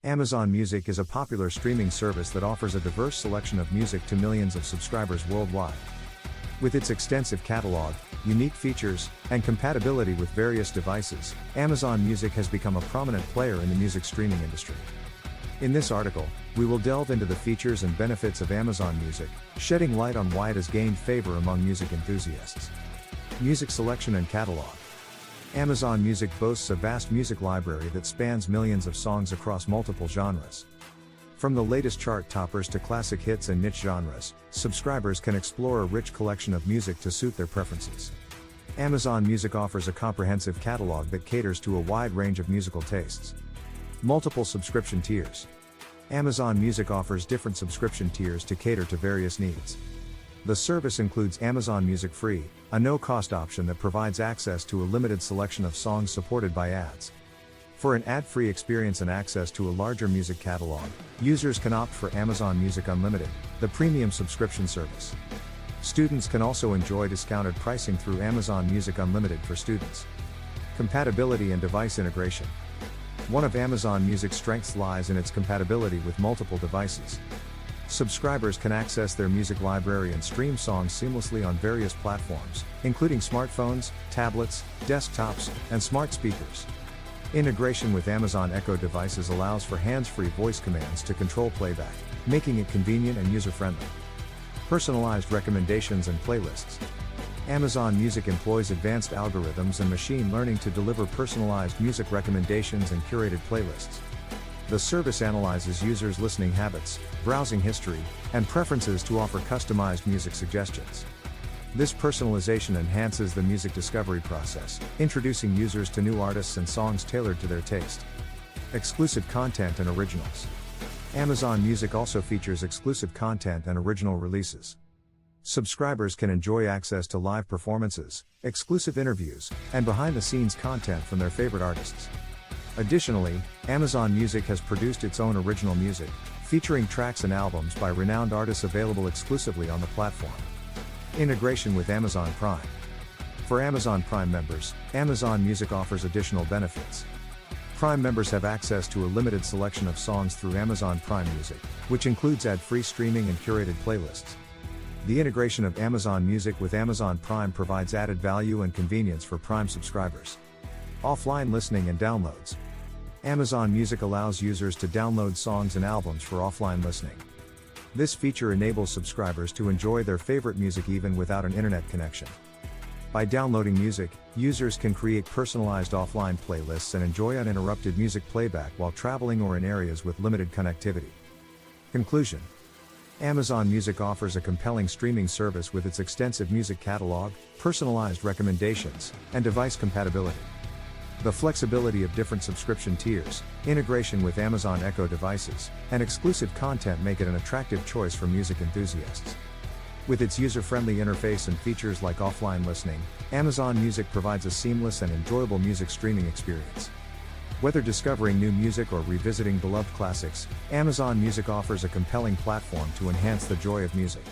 Amazon Music is a popular streaming service that offers a diverse selection of music to millions of subscribers worldwide. With its extensive catalog, unique features, and compatibility with various devices, Amazon Music has become a prominent player in the music streaming industry. In this article, we will delve into the features and benefits of Amazon Music, shedding light on why it has gained favor among music enthusiasts. Music selection and catalog. Amazon Music boasts a vast music library that spans millions of songs across multiple genres. From the latest chart toppers to classic hits and niche genres, subscribers can explore a rich collection of music to suit their preferences. Amazon Music offers a comprehensive catalog that caters to a wide range of musical tastes. Multiple subscription tiers. Amazon Music offers different subscription tiers to cater to various needs. The service includes Amazon Music Free, a no-cost option that provides access to a limited selection of songs supported by ads. For an ad-free experience and access to a larger music catalog, users can opt for Amazon Music Unlimited, the premium subscription service. Students can also enjoy discounted pricing through Amazon Music Unlimited for students. Compatibility and device integration. One of Amazon Music's strengths lies in its compatibility with multiple devices. Subscribers can access their music library and stream songs seamlessly on various platforms, including smartphones, tablets, desktops, and smart speakers. Integration with Amazon Echo devices allows for hands-free voice commands to control playback, making it convenient and user-friendly. Personalized recommendations and playlists. Amazon Music employs advanced algorithms and machine learning to deliver personalized music recommendations and curated playlists. The service analyzes users' listening habits, browsing history, and preferences to offer customized music suggestions. This personalization enhances the music discovery process, introducing users to new artists and songs tailored to their taste. Exclusive content and originals. Amazon Music also features exclusive content and original releases. Subscribers can enjoy access to live performances, exclusive interviews, and behind-the-scenes content from their favorite artists. Additionally, Amazon Music has produced its own original music, featuring tracks and albums by renowned artists available exclusively on the platform. Integration with Amazon Prime. For Amazon Prime members, Amazon Music offers additional benefits. Prime members have access to a limited selection of songs through Amazon Prime Music, which includes ad-free streaming and curated playlists. The integration of Amazon Music with Amazon Prime provides added value and convenience for Prime subscribers. Offline listening and downloads. Amazon Music allows users to download songs and albums for offline listening. This feature enables subscribers to enjoy their favorite music even without an internet connection. By downloading music, users can create personalized offline playlists and enjoy uninterrupted music playback while traveling or in areas with limited connectivity. Conclusion. Amazon Music offers a compelling streaming service with its extensive music catalog, personalized recommendations, and device compatibility. The flexibility of different subscription tiers, integration with Amazon Echo devices, and exclusive content make it an attractive choice for music enthusiasts. With its user-friendly interface and features like offline listening, Amazon Music provides a seamless and enjoyable music streaming experience. Whether discovering new music or revisiting beloved classics, Amazon Music offers a compelling platform to enhance the joy of music.